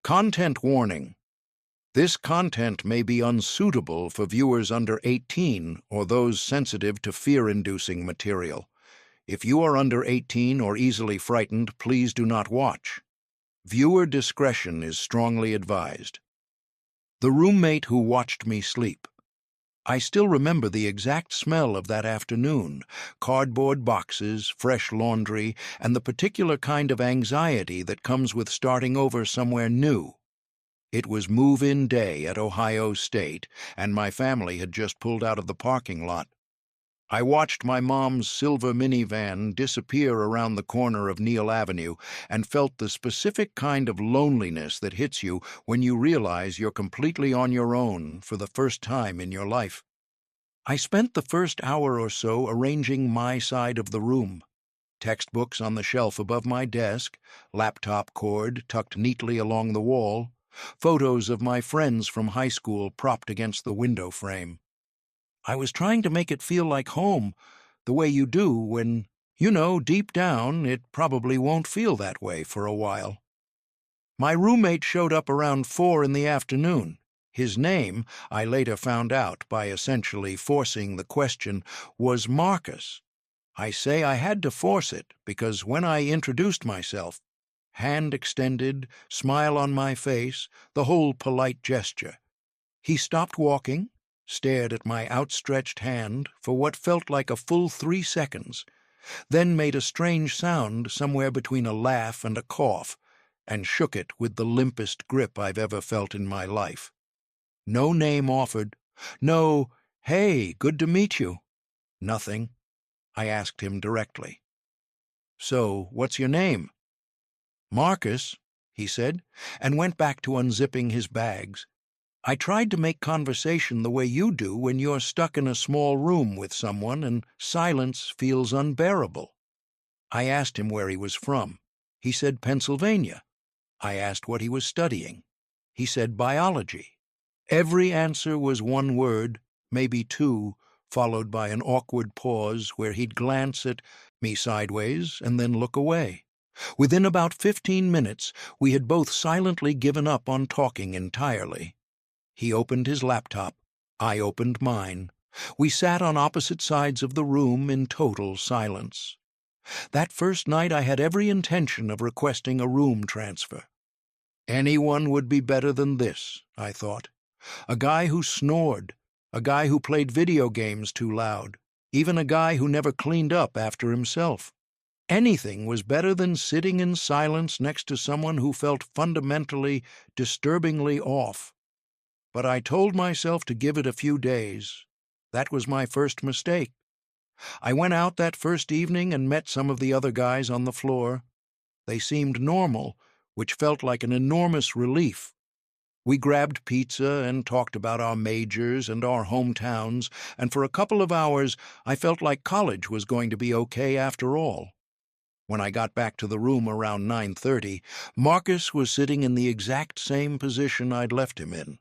Content warning. This content may be unsuitable for viewers under 18 or those sensitive to fear-inducing material. If you are under 18 or easily frightened, please do not watch. Viewer discretion is strongly advised. The roommate who watched me sleep. I still remember the exact smell of that afternoon: cardboard boxes, fresh laundry, and the particular kind of anxiety that comes with starting over somewhere new. It was move-in day at Ohio State, and my family had just pulled out of the parking lot. I watched my mom's silver minivan disappear around the corner of Neal Avenue and felt the specific kind of loneliness that hits you when you realize you're completely on your own for the first time in your life. I spent the first hour or so arranging my side of the room. Textbooks on the shelf above my desk, laptop cord tucked neatly along the wall, photos of my friends from high school propped against the window frame. I was trying to make it feel like home, the way you do when, deep down, it probably won't feel that way for a while. My roommate showed up around 4 in the afternoon. His name, I later found out by essentially forcing the question, was Marcus. I say I had to force it because when I introduced myself, hand extended, smile on my face, the whole polite gesture, he stopped walking, stared at my outstretched hand for what felt like a full 3 seconds, then made a strange sound somewhere between a laugh and a cough, and shook it with the limpest grip I've ever felt in my life. No name offered. No, "Hey, good to meet you." Nothing. I asked him directly. "So, what's your name?" "Marcus," he said, and went back to unzipping his bags. I tried to make conversation the way you do when you're stuck in a small room with someone and silence feels unbearable. I asked him where he was from. He said Pennsylvania. I asked what he was studying. He said biology. Every answer was one word, maybe 2, followed by an awkward pause where he'd glance at me sideways and then look away. Within about 15 minutes, we had both silently given up on talking entirely. He opened his laptop. I opened mine. We sat on opposite sides of the room in total silence. That first night I had every intention of requesting a room transfer. Anyone would be better than this, I thought. A guy who snored, a guy who played video games too loud, even a guy who never cleaned up after himself. Anything was better than sitting in silence next to someone who felt fundamentally, disturbingly off. But I told myself to give it a few days. That was my first mistake. I went out that first evening and met some of the other guys on the floor. They seemed normal, which felt like an enormous relief. We grabbed pizza and talked about our majors and our hometowns, and for a couple of hours I felt like college was going to be okay after all. When I got back to the room around 9:30, Marcus was sitting in the exact same position I'd left him in,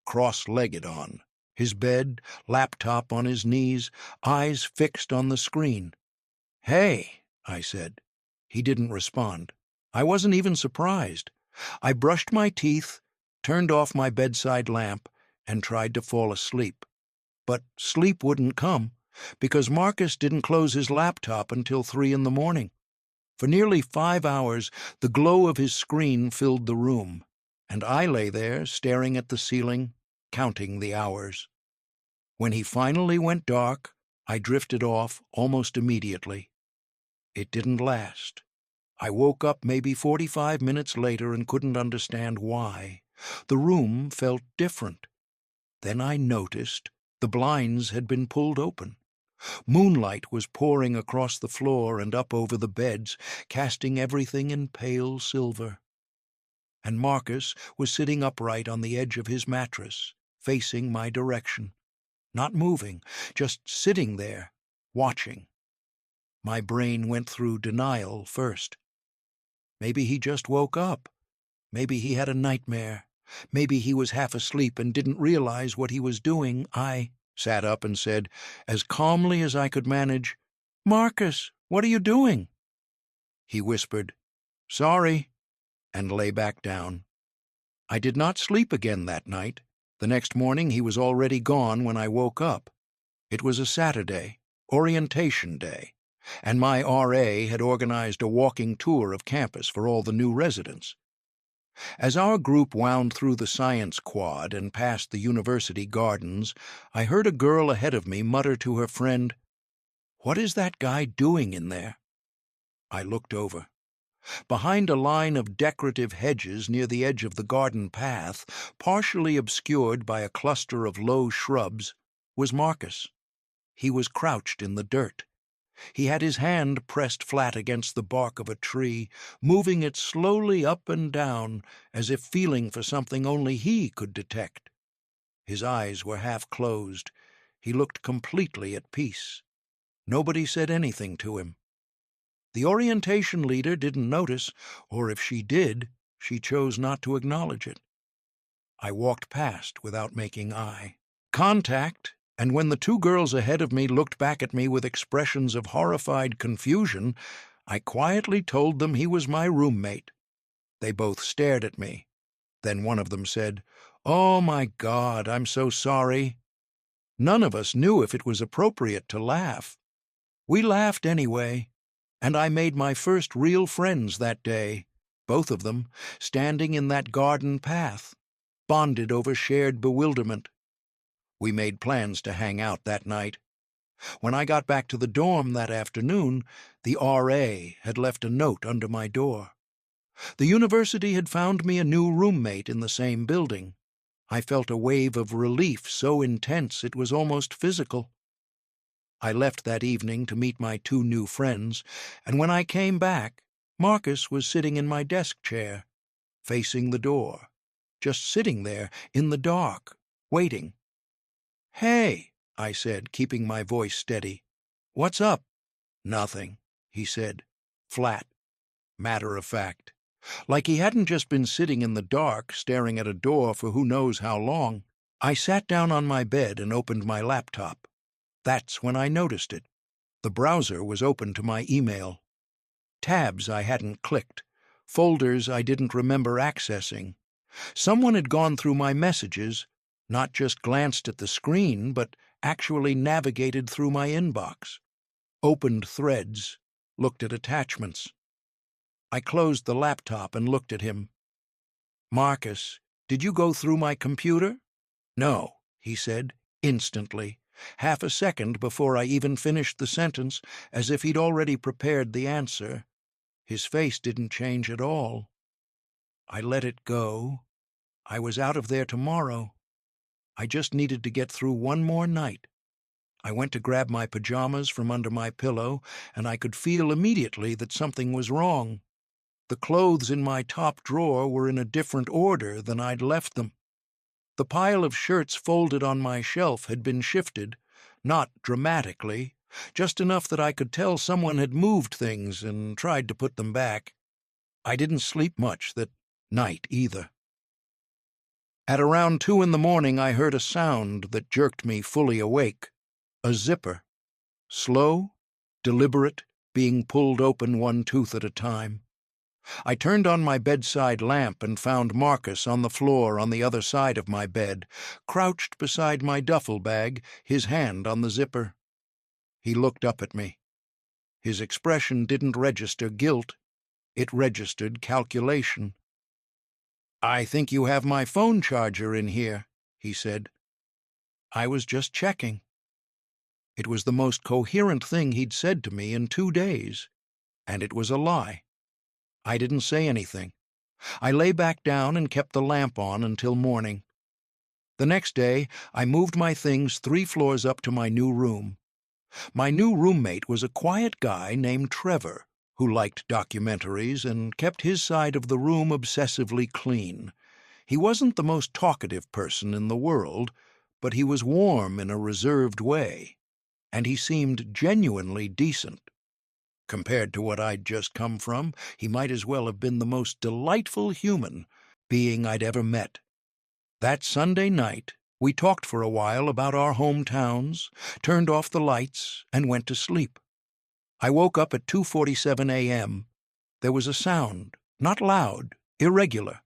cross-legged on, his bed, laptop on his knees, eyes fixed on the screen. "Hey," I said. He didn't respond. I wasn't even surprised. I brushed my teeth, turned off my bedside lamp, and tried to fall asleep. But sleep wouldn't come, because Marcus didn't close his laptop until 3 in the morning. For nearly 5 hours, the glow of his screen filled the room, and I lay there staring at the ceiling, counting the hours. When he finally went dark, I drifted off almost immediately. It didn't last. I woke up maybe 45 minutes later and couldn't understand why. The room felt different. Then I noticed the blinds had been pulled open. Moonlight was pouring across the floor and up over the beds, casting everything in pale silver. And Marcus was sitting upright on the edge of his mattress, facing my direction. Not moving, just sitting there, watching. My brain went through denial first. Maybe he just woke up. Maybe he had a nightmare. Maybe he was half asleep and didn't realize what he was doing. I sat up and said, as calmly as I could manage, "Marcus, what are you doing?" He whispered, "Sorry," and lay back down. I did not sleep again that night. The next morning he was already gone when I woke up. It was a Saturday, orientation day, and my RA had organized a walking tour of campus for all the new residents. As our group wound through the science quad and past the university gardens, I heard a girl ahead of me mutter to her friend, "What is that guy doing in there?" I looked over. Behind a line of decorative hedges near the edge of the garden path, partially obscured by a cluster of low shrubs, was Marcus. He was crouched in the dirt. He had his hand pressed flat against the bark of a tree, moving it slowly up and down, as if feeling for something only he could detect. His eyes were half closed. He looked completely at peace. Nobody said anything to him. The orientation leader didn't notice, or if she did, she chose not to acknowledge it. I walked past without making eye contact, and when the two girls ahead of me looked back at me with expressions of horrified confusion, I quietly told them he was my roommate. They both stared at me. Then one of them said, "Oh my God, I'm so sorry." None of us knew if it was appropriate to laugh. We laughed anyway, and I made my first real friends that day, both of them, standing in that garden path, bonded over shared bewilderment. We made plans to hang out that night. When I got back to the dorm that afternoon, the RA had left a note under my door. The university had found me a new roommate in the same building. I felt a wave of relief so intense it was almost physical. I left that evening to meet my two new friends, and when I came back, Marcus was sitting in my desk chair, facing the door, just sitting there in the dark, waiting. "Hey," I said, keeping my voice steady. "What's up?" "Nothing," he said, flat, matter of fact, like he hadn't just been sitting in the dark staring at a door for who knows how long. I sat down on my bed and opened my laptop. That's when I noticed it. The browser was open to my email. Tabs I hadn't clicked, folders I didn't remember accessing. Someone had gone through my messages, not just glanced at the screen, but actually navigated through my inbox, opened threads, looked at attachments. I closed the laptop and looked at him. "Marcus, did you go through my computer?" "No," he said, instantly, half a second before I even finished the sentence, as if he'd already prepared the answer. His face didn't change at all. "I let it go. I was out of there tomorrow. I just needed to get through one more night." I went to grab my pajamas from under my pillow, and I could feel immediately that something was wrong. The clothes in my top drawer were in a different order than I'd left them. The pile of shirts folded on my shelf had been shifted, not dramatically, just enough that I could tell someone had moved things and tried to put them back. I didn't sleep much that night either. At around 2 in the morning I heard a sound that jerked me fully awake. A zipper. Slow, deliberate, being pulled open one tooth at a time. I turned on my bedside lamp and found Marcus on the floor on the other side of my bed, crouched beside my duffel bag, his hand on the zipper. He looked up at me. His expression didn't register guilt. It registered calculation. "I think you have my phone charger in here," he said. I was just checking. It was the most coherent thing he'd said to me in 2 days, and it was a lie. I didn't say anything. I lay back down and kept the lamp on until morning. The next day, I moved my things 3 floors up to my new room. My new roommate was a quiet guy named Trevor, who liked documentaries and kept his side of the room obsessively clean. He wasn't the most talkative person in the world, but he was warm in a reserved way, and he seemed genuinely decent. Compared to what I'd just come from, he might as well have been the most delightful human being I'd ever met. That Sunday night, we talked for a while about our hometowns, turned off the lights, and went to sleep. I woke up at 2:47 a.m. There was a sound, not loud, irregular,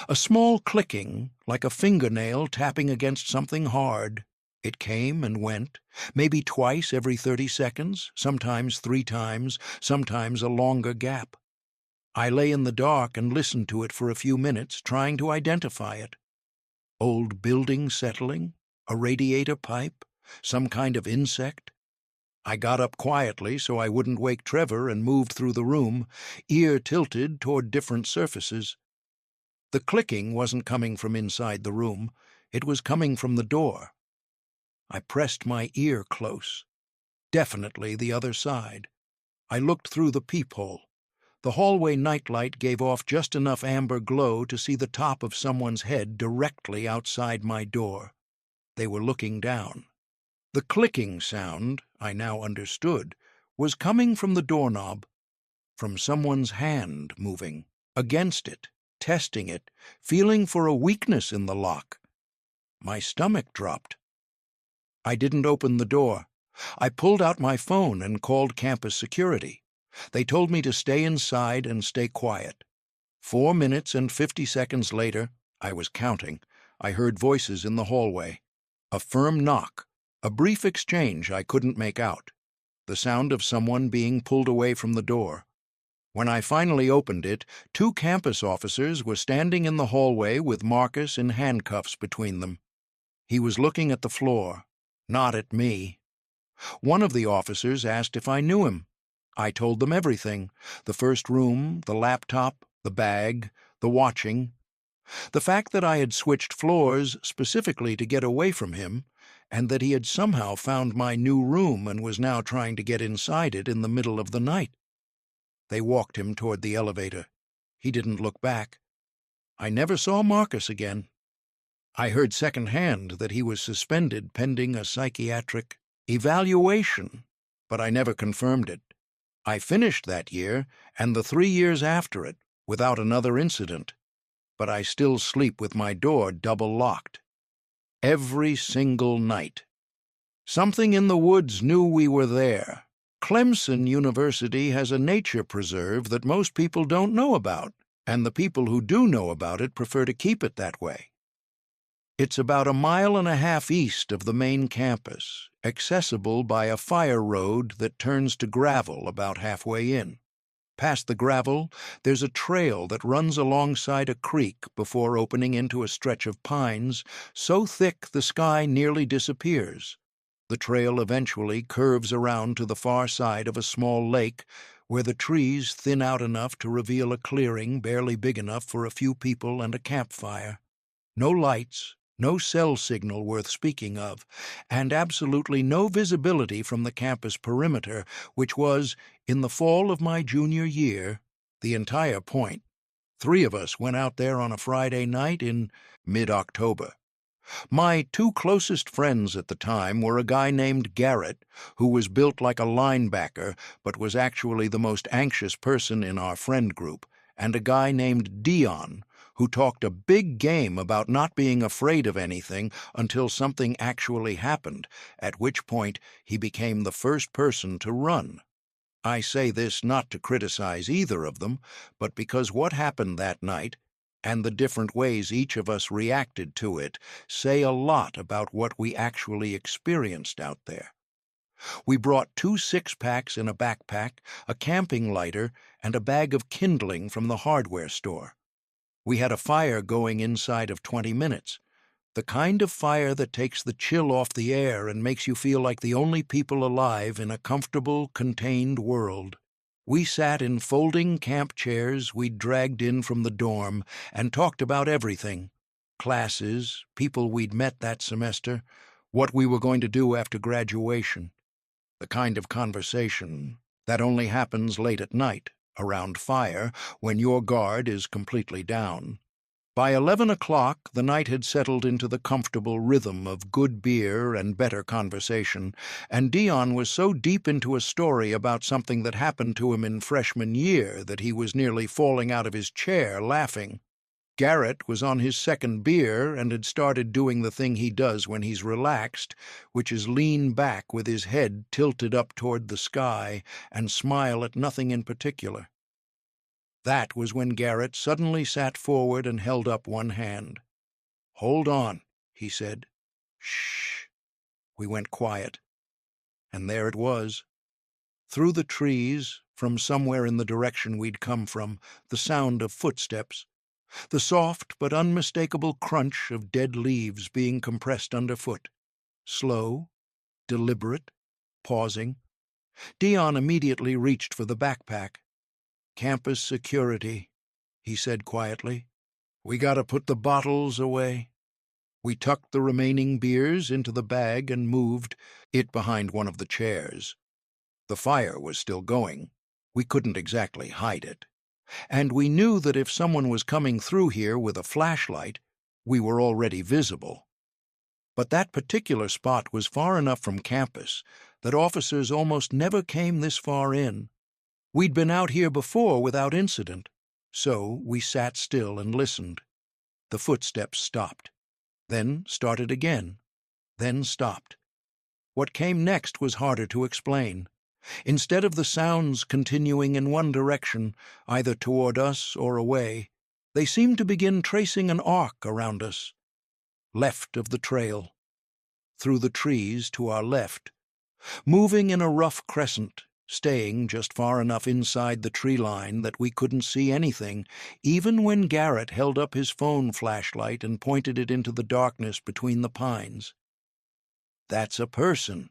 A small clicking, like a fingernail tapping against something hard. It came and went, maybe twice every 30 seconds, sometimes 3 times, sometimes a longer gap. I lay in the dark and listened to it for a few minutes, trying to identify it. Old building settling? A radiator pipe? Some kind of insect? I got up quietly so I wouldn't wake Trevor and moved through the room, ear tilted toward different surfaces. The clicking wasn't coming from inside the room. It was coming from the door. I pressed my ear close. Definitely the other side. I looked through the peephole. The hallway nightlight gave off just enough amber glow to see the top of someone's head directly outside my door. They were looking down. The clicking sound, I now understood, was coming from the doorknob, from someone's hand moving, against it, testing it, feeling for a weakness in the lock. My stomach dropped. I didn't open the door. I pulled out my phone and called campus security. They told me to stay inside and stay quiet. 4 minutes and 50 seconds later, I was counting, I heard voices in the hallway. A firm knock, a brief exchange I couldn't make out, the sound of someone being pulled away from the door. When I finally opened it, 2 campus officers were standing in the hallway with Marcus in handcuffs between them. He was looking at the floor, not at me. One of the officers asked if I knew him. I told them everything: the first room, the laptop, the bag, the watching. The fact that I had switched floors specifically to get away from him, and that he had somehow found my new room and was now trying to get inside it in the middle of the night. They walked him toward the elevator. He didn't look back. I never saw Marcus again. I heard secondhand that he was suspended pending a psychiatric evaluation, but I never confirmed it. I finished that year and the 3 years after it without another incident, but I still sleep with my door double locked. Every single night. Something in the woods knew we were there. Clemson University has a nature preserve that most people don't know about, and the people who do know about it prefer to keep it that way. It's about 1.5 miles east of the main campus, accessible by a fire road that turns to gravel about halfway in. Past the gravel, there's a trail that runs alongside a creek before opening into a stretch of pines so thick the sky nearly disappears. The trail eventually curves around to the far side of a small lake where the trees thin out enough to reveal a clearing barely big enough for a few people and a campfire. No lights, no cell signal worth speaking of, and absolutely no visibility from the campus perimeter, which was, in the fall of my junior year, the entire point. 3 of us went out there on a Friday night in mid-October. My 2 closest friends at the time were a guy named Garrett, who was built like a linebacker but was actually the most anxious person in our friend group, and a guy named Dion, who talked a big game about not being afraid of anything until something actually happened, at which point he became the first person to run. I say this not to criticize either of them, but because what happened that night, and the different ways each of us reacted to it, say a lot about what we actually experienced out there. We brought 2 6-packs in a backpack, a camping lighter, and a bag of kindling from the hardware store. We had a fire going inside of 20 minutes, the kind of fire that takes the chill off the air and makes you feel like the only people alive in a comfortable, contained world. We sat in folding camp chairs we'd dragged in from the dorm and talked about everything: classes, people we'd met that semester, what we were going to do after graduation. The kind of conversation that only happens late at night, around fire, when your guard is completely down. By 11 o'clock, the night had settled into the comfortable rhythm of good beer and better conversation, and Dion was so deep into a story about something that happened to him in freshman year that he was nearly falling out of his chair laughing. Garrett was on his 2nd beer and had started doing the thing he does when he's relaxed, which is lean back with his head tilted up toward the sky and smile at nothing in particular. That was when Garrett suddenly sat forward and held up one hand. "Hold on," he said. "Shh." We went quiet. And there it was. Through the trees, from somewhere in the direction we'd come from, the sound of footsteps, the soft but unmistakable crunch of dead leaves being compressed underfoot. Slow, deliberate, pausing. Dion immediately reached for the backpack. "Campus security," he said quietly. "We gotta put the bottles away." We tucked the remaining beers into the bag and moved it behind one of the chairs. The fire was still going. We couldn't exactly hide it. And we knew that if someone was coming through here with a flashlight, we were already visible. But that particular spot was far enough from campus that officers almost never came this far in. We'd been out here before without incident, so we sat still and listened. The footsteps stopped, then started again, then stopped. What came next was harder to explain. Instead of the sounds continuing in one direction, either toward us or away, they seemed to begin tracing an arc around us. Left of the trail, through the trees to our left, moving in a rough crescent, staying just far enough inside the tree line that we couldn't see anything, even when Garrett held up his phone flashlight and pointed it into the darkness between the pines. "That's a person,"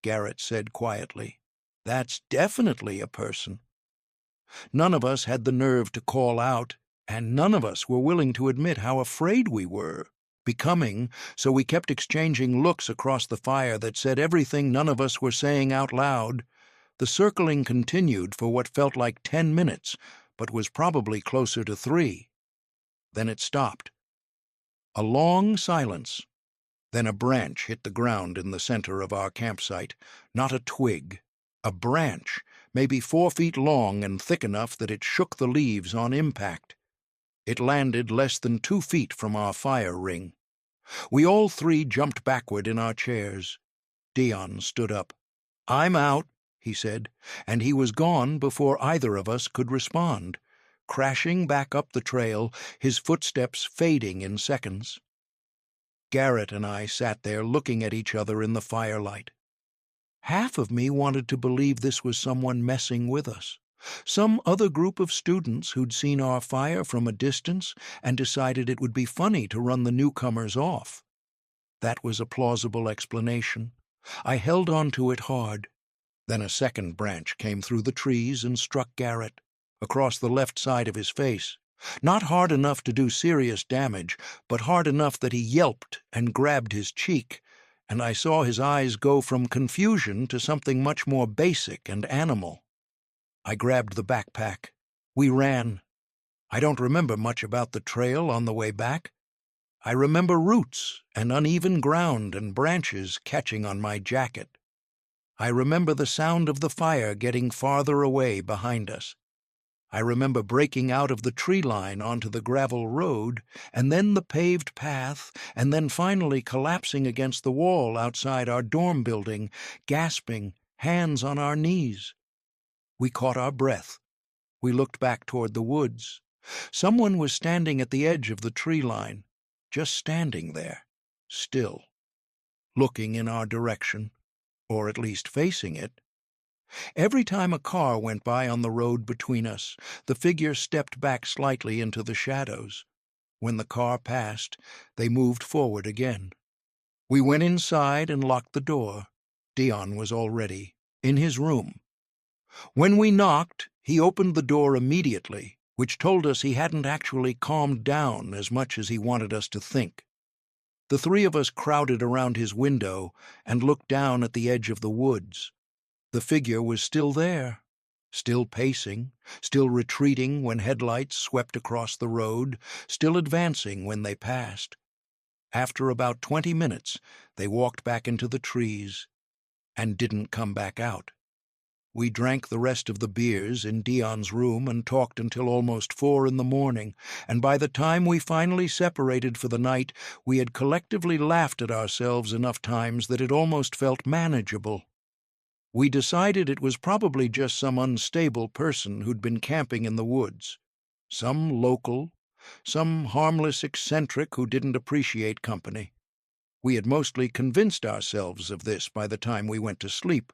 Garrett said quietly. "That's definitely a person." None of us had the nerve to call out, and none of us were willing to admit how afraid we were becoming, so we kept exchanging looks across the fire that said everything none of us were saying out loud. The circling continued for what felt like 10 minutes, but was probably closer to 3. Then it stopped. A long silence. Then a branch hit the ground in the center of our campsite. Not a twig. A branch, maybe 4 feet long and thick enough that it shook the leaves on impact. It landed less than 2 feet from our fire ring. We all 3 jumped backward in our chairs. Dion stood up. "I'm out," he said, and he was gone before either of us could respond, crashing back up the trail, his footsteps fading in seconds. Garrett and I sat there looking at each other in the firelight. Half of me wanted to believe this was someone messing with us, some other group of students who'd seen our fire from a distance and decided it would be funny to run the newcomers off. That was a plausible explanation. I held on to it hard. Then a second branch came through the trees and struck Garrett, across the left side of his face. Not hard enough to do serious damage, but hard enough that he yelped and grabbed his cheek, and I saw his eyes go from confusion to something much more basic and animal. I grabbed the backpack. We ran. I don't remember much about the trail on the way back. I remember roots and uneven ground and branches catching on my jacket. I remember the sound of the fire getting farther away behind us. I remember breaking out of the tree line onto the gravel road, and then the paved path, and then finally collapsing against the wall outside our dorm building, gasping, hands on our knees. We caught our breath. We looked back toward the woods. Someone was standing at the edge of the tree line, just standing there, still, looking in our direction, or at least facing it. Every time a car went by on the road between us, the figure stepped back slightly into the shadows. When the car passed, they moved forward again. We went inside and locked the door. Dion was already in his room. When we knocked, he opened the door immediately, which told us he hadn't actually calmed down as much as he wanted us to think. The 3 of us crowded around his window and looked down at the edge of the woods. The figure was still there, still pacing, still retreating when headlights swept across the road, still advancing when they passed. After about 20 minutes, they walked back into the trees and didn't come back out. We drank the rest of the beers in Dion's room and talked until almost 4 in the morning, and by the time we finally separated for the night, we had collectively laughed at ourselves enough times that it almost felt manageable. We decided it was probably just some unstable person who'd been camping in the woods, some local, some harmless eccentric who didn't appreciate company. We had mostly convinced ourselves of this by the time we went to sleep.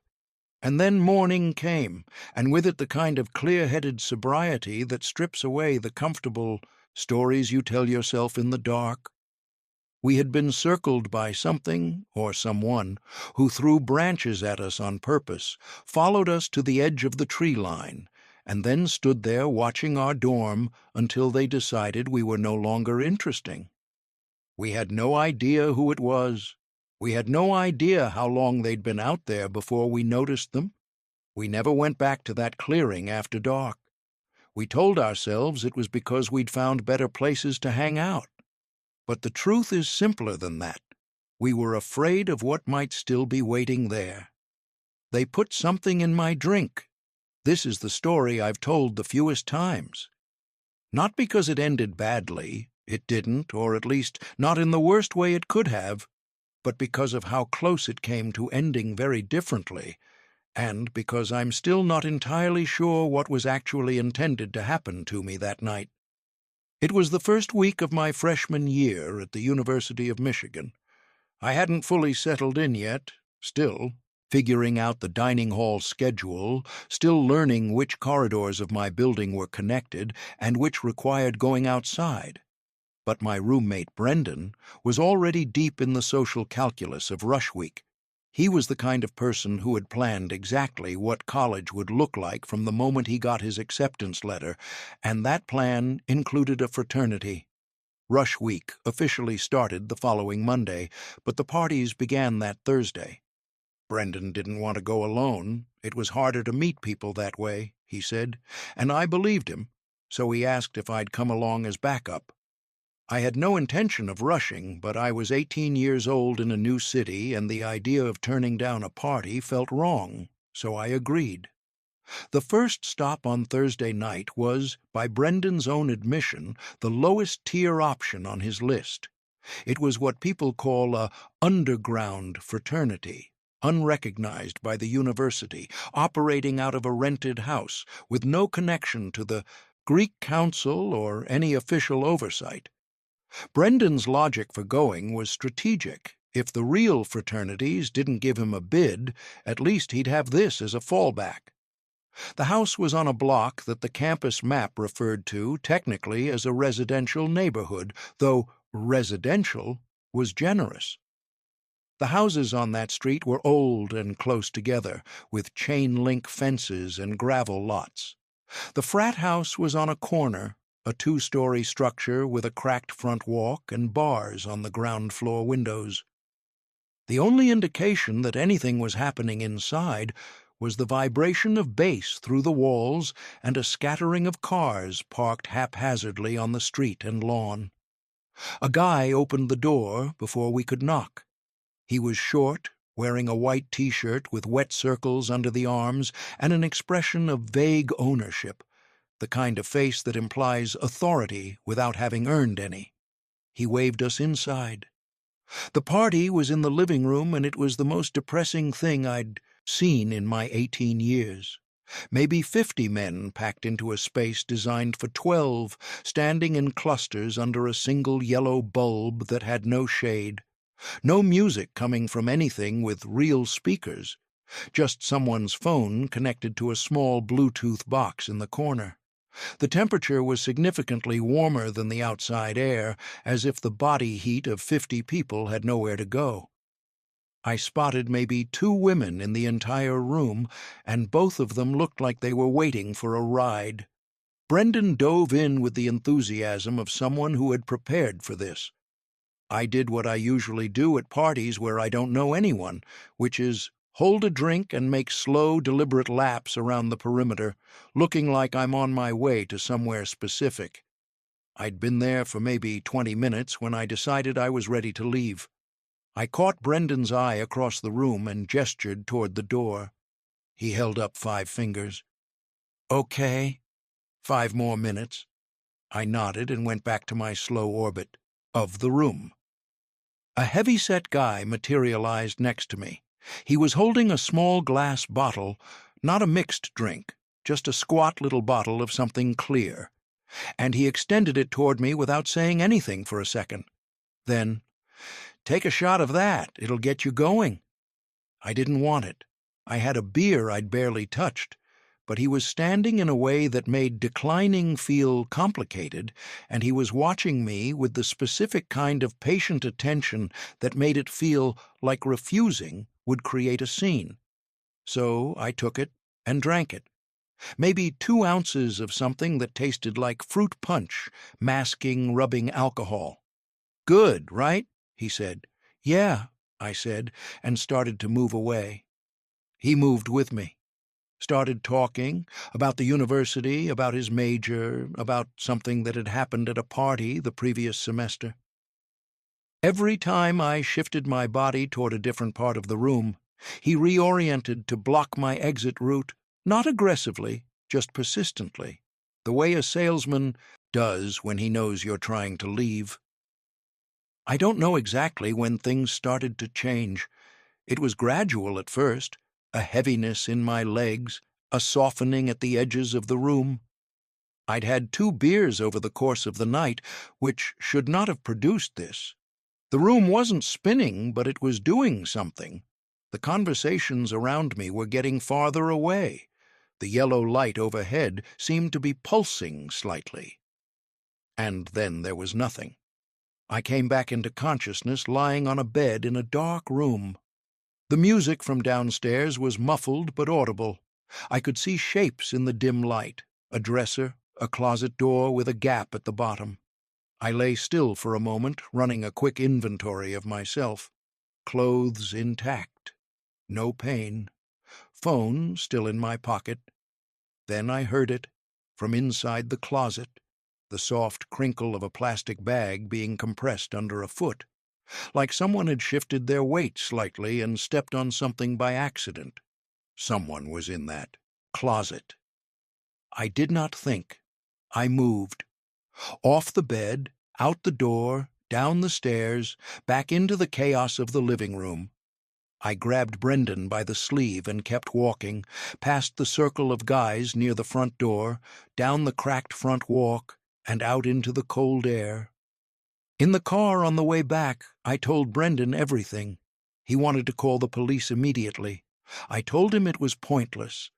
And then morning came, and with it the kind of clear-headed sobriety that strips away the comfortable stories you tell yourself in the dark. We had been circled by something, or someone, who threw branches at us on purpose, followed us to the edge of the tree line, and then stood there watching our dorm until they decided we were no longer interesting. We had no idea who it was. We had no idea how long they'd been out there before we noticed them. We never went back to that clearing after dark. We told ourselves it was because we'd found better places to hang out. But the truth is simpler than that. We were afraid of what might still be waiting there. They put something in my drink. This is the story I've told the fewest times. Not because it ended badly, it didn't, or at least not in the worst way it could have, but because of how close it came to ending very differently, and because I'm still not entirely sure what was actually intended to happen to me that night. It was the first week of my freshman year at the University of Michigan. I hadn't fully settled in yet, still figuring out the dining hall schedule, still learning which corridors of my building were connected and which required going outside. But my roommate, Brendan, was already deep in the social calculus of rush week. He was the kind of person who had planned exactly what college would look like from the moment he got his acceptance letter, and that plan included a fraternity. Rush week officially started the following Monday, but the parties began that Thursday. Brendan didn't want to go alone. It was harder to meet people that way, he said, and I believed him, so he asked if I'd come along as backup. I had no intention of rushing, but I was 18 years old in a new city, and the idea of turning down a party felt wrong, so I agreed. The first stop on Thursday night was, by Brendan's own admission, the lowest tier option on his list. It was what people call a underground fraternity, unrecognized by the university, operating out of a rented house, with no connection to the Greek council or any official oversight. Brendan's logic for going was strategic. If the real fraternities didn't give him a bid, at least he'd have this as a fallback. The house was on a block that the campus map referred to technically as a residential neighborhood, though residential was generous. The houses on that street were old and close together, with chain-link fences and gravel lots. The frat house was on a corner, a 2-story structure with a cracked front walk and bars on the ground-floor windows. The only indication that anything was happening inside was the vibration of bass through the walls and a scattering of cars parked haphazardly on the street and lawn. A guy opened the door before we could knock. He was short, wearing a white T-shirt with wet circles under the arms and an expression of vague ownership, the kind of face that implies authority without having earned any. He waved us inside. The party was in the living room, and it was the most depressing thing I'd seen in my 18 years. Maybe 50 men packed into a space designed for 12, standing in clusters under a single yellow bulb that had no shade. No music coming from anything with real speakers, just someone's phone connected to a small Bluetooth box in the corner. The temperature was significantly warmer than the outside air, as if the body heat of 50 people had nowhere to go. I spotted maybe 2 women in the entire room, and both of them looked like they were waiting for a ride. Brendan dove in with the enthusiasm of someone who had prepared for this. I did what I usually do at parties where I don't know anyone, which is hold a drink and make slow, deliberate laps around the perimeter, looking like I'm on my way to somewhere specific. I'd been there for maybe 20 minutes when I decided I was ready to leave. I caught Brendan's eye across the room and gestured toward the door. He held up 5 fingers. "Okay, 5 more minutes." I nodded and went back to my slow orbit of the room. A heavy-set guy materialized next to me. He was holding a small glass bottle, not a mixed drink, just a squat little bottle of something clear. and he extended it toward me without saying anything for a second. Then, "Take a shot of that, it'll get you going." I didn't want it. I had a beer I'd barely touched, but he was standing in a way that made declining feel complicated, and he was watching me with the specific kind of patient attention that made it feel like refusing would create a scene. So I took it and drank it. Maybe 2 ounces of something that tasted like fruit punch, masking rubbing alcohol. "Good, right?" he said. "Yeah," I said, and started to move away. He moved with me. Started talking about the university, about his major, about something that had happened at a party the previous semester. Every time I shifted my body toward a different part of the room, he reoriented to block my exit route, not aggressively, just persistently, the way a salesman does when he knows you're trying to leave. I don't know exactly when things started to change. It was gradual at first, a heaviness in my legs, a softening at the edges of the room. I'd had 2 beers over the course of the night, which should not have produced this. The room wasn't spinning, but it was doing something. The conversations around me were getting farther away. The yellow light overhead seemed to be pulsing slightly. And then there was nothing. I came back into consciousness lying on a bed in a dark room. The music from downstairs was muffled but audible. I could see shapes in the dim light, a dresser, a closet door with a gap at the bottom. I lay still for a moment, running a quick inventory of myself. Clothes intact. No pain. Phone still in my pocket. Then I heard it, from inside the closet, the soft crinkle of a plastic bag being compressed under a foot, like someone had shifted their weight slightly and stepped on something by accident. Someone was in that closet. I did not think. I moved. Off the bed, out the door, down the stairs, back into the chaos of the living room. I grabbed Brendan by the sleeve and kept walking, past the circle of guys near the front door, down the cracked front walk, and out into the cold air. In the car on the way back, I told Brendan everything. He wanted to call the police immediately. I told him it was pointless.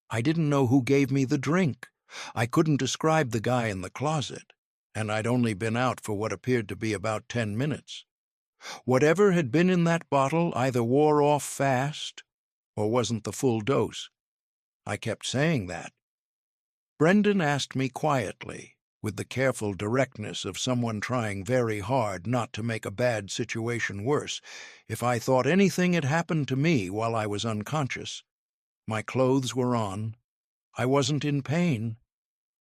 I didn't know who gave me the drink. I couldn't describe the guy in the closet, and I'd only been out for what appeared to be about 10 minutes. Whatever had been in that bottle either wore off fast or wasn't the full dose. I kept saying that. Brendan asked me quietly, with the careful directness of someone trying very hard not to make a bad situation worse, if I thought anything had happened to me while I was unconscious. My clothes were on. I wasn't in pain.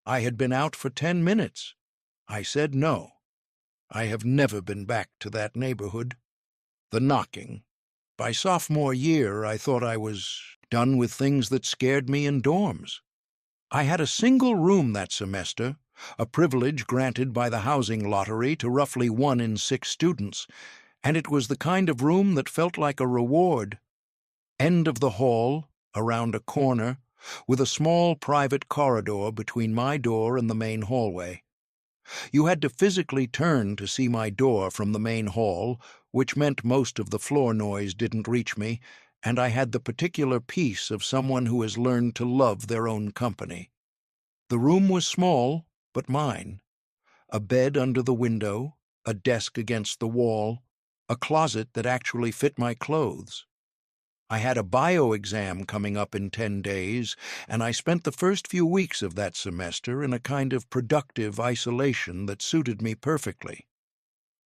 I had been out for 10 minutes. I said no. I have never been back to that neighborhood. The knocking. By sophomore year, I thought I was done with things that scared me in dorms. I had a single room that semester, a privilege granted by the housing lottery to roughly 1 in 6 students, and it was the kind of room that felt like a reward. End of the hall, around a corner, with a small private corridor between my door and the main hallway. You had to physically turn to see my door from the main hall, which meant most of the floor noise didn't reach me, and I had the particular peace of someone who has learned to love their own company. The room was small, but mine. A bed under the window, a desk against the wall, a closet that actually fit my clothes. I had a bio exam coming up in 10 days, and I spent the first few weeks of that semester in a kind of productive isolation that suited me perfectly.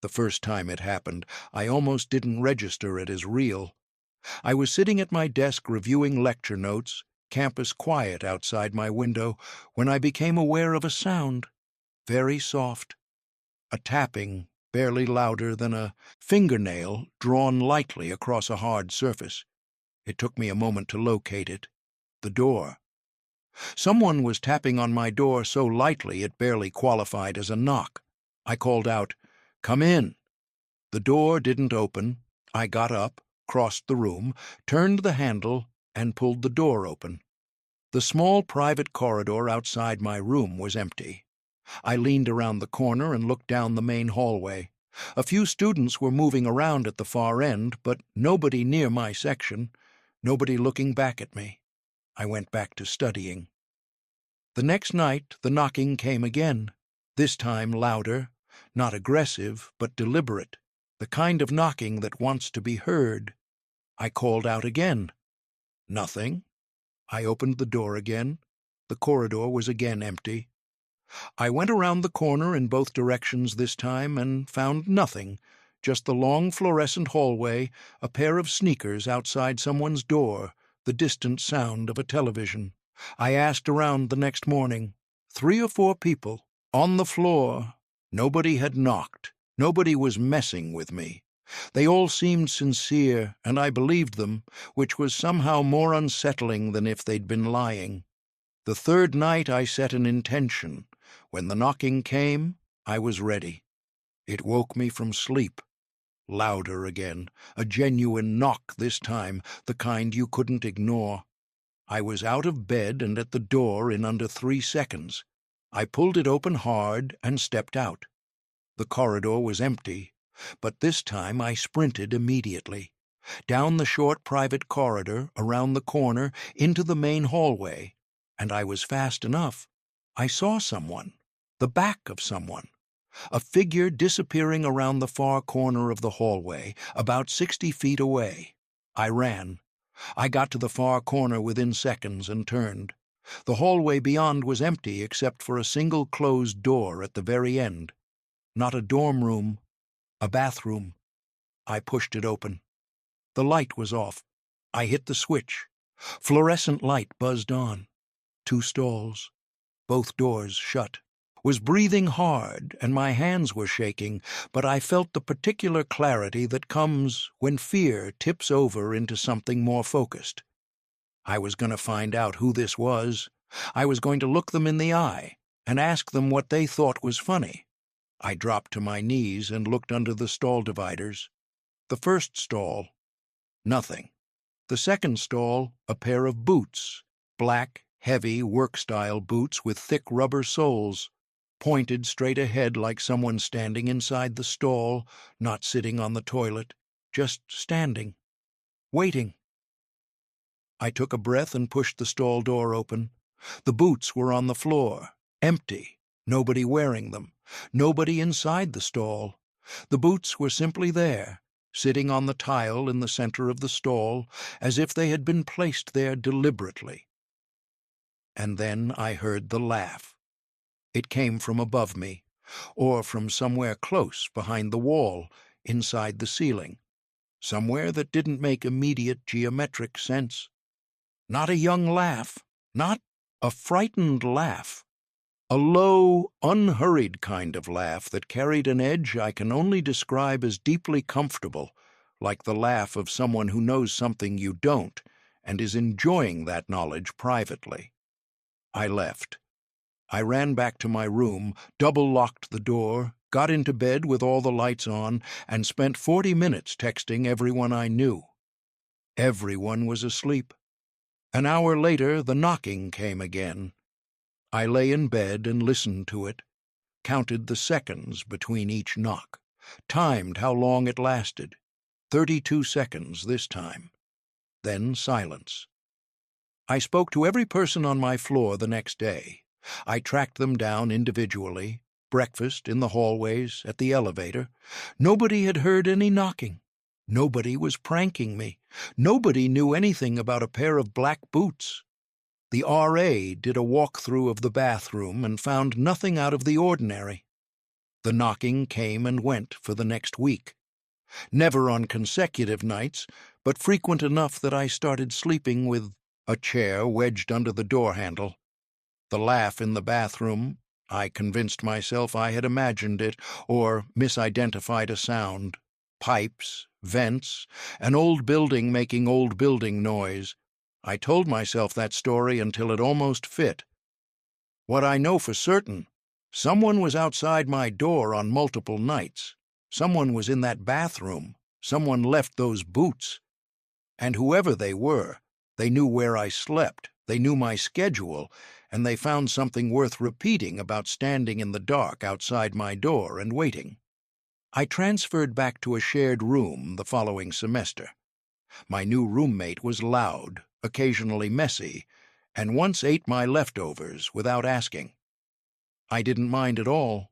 The first time it happened, I almost didn't register it as real. I was sitting at my desk reviewing lecture notes, campus quiet outside my window, when I became aware of a sound, very soft, a tapping barely louder than a fingernail drawn lightly across a hard surface. It took me a moment to locate it. The door. Someone was tapping on my door so lightly it barely qualified as a knock. I called out, "Come in." The door didn't open. I got up, crossed the room, turned the handle, and pulled the door open. The small private corridor outside my room was empty. I leaned around the corner and looked down the main hallway. A few students were moving around at the far end, but nobody near my section, nobody looking back at me. I went back to studying. The next night, the knocking came again, this time louder, not aggressive, but deliberate, the kind of knocking that wants to be heard. I called out again. Nothing. I opened the door again. The corridor was again empty. I went around the corner in both directions this time and found nothing, just the long fluorescent hallway, a pair of sneakers outside someone's door, the distant sound of a television. I asked around the next morning. 3 or 4 people, on the floor. Nobody had knocked. Nobody was messing with me. They all seemed sincere, and I believed them, which was somehow more unsettling than if they'd been lying. The third night I set an intention. When the knocking came, I was ready. It woke me from sleep. Louder again, a genuine knock this time, the kind you couldn't ignore. I was out of bed and at the door in under 3 seconds. I pulled it open hard and stepped out. The corridor was empty, but this time I sprinted immediately. Down the short private corridor, around the corner, into the main hallway. And I was fast enough. I saw someone, the back of someone, a figure disappearing around the far corner of the hallway, about 60 feet away. I ran. I got to the far corner within seconds and turned. The hallway beyond was empty except for a single closed door at the very end. Not a dorm room, a bathroom. I pushed it open. The light was off. I hit the switch. Fluorescent light buzzed on. 2 stalls. Both doors shut. Was breathing hard, and my hands were shaking, but I felt the particular clarity that comes when fear tips over into something more focused. I was going to find out who this was. I was going to look them in the eye and ask them what they thought was funny. I dropped to my knees and looked under the stall dividers. The first stall, nothing. The second stall, a pair of boots, black, heavy, work-style boots with thick rubber soles, pointed straight ahead like someone standing inside the stall, not sitting on the toilet, just standing, waiting. I took a breath and pushed the stall door open. The boots were on the floor, empty, nobody wearing them, nobody inside the stall. The boots were simply there, sitting on the tile in the center of the stall, as if they had been placed there deliberately. And then I heard the laugh. It came from above me, or from somewhere close behind the wall, inside the ceiling, somewhere that didn't make immediate geometric sense. Not a young laugh, not a frightened laugh. A low, unhurried kind of laugh that carried an edge I can only describe as deeply comfortable, like the laugh of someone who knows something you don't and is enjoying that knowledge privately. I left. I ran back to my room, double-locked the door, got into bed with all the lights on, and spent 40 minutes texting everyone I knew. Everyone was asleep. An hour later, the knocking came again. I lay in bed and listened to it, counted the seconds between each knock, timed how long it lasted. 32 seconds this time. Then silence. I spoke to every person on my floor the next day. I tracked them down individually, breakfast, in the hallways, at the elevator. Nobody had heard any knocking. Nobody was pranking me. Nobody knew anything about a pair of black boots. The RA did a walkthrough of the bathroom and found nothing out of the ordinary. The knocking came and went for the next week. Never on consecutive nights, but frequent enough that I started sleeping with a chair wedged under the door handle. The laugh in the bathroom, I convinced myself I had imagined it or misidentified a sound. Pipes, vents, an old building making old building noise. I told myself that story until it almost fit. What I know for certain, someone was outside my door on multiple nights. Someone was in that bathroom. Someone left those boots. And whoever they were, they knew where I slept, they knew my schedule, and they found something worth repeating about standing in the dark outside my door and waiting. I transferred back to a shared room the following semester. My new roommate was loud, occasionally messy, and once ate my leftovers without asking. I didn't mind at all.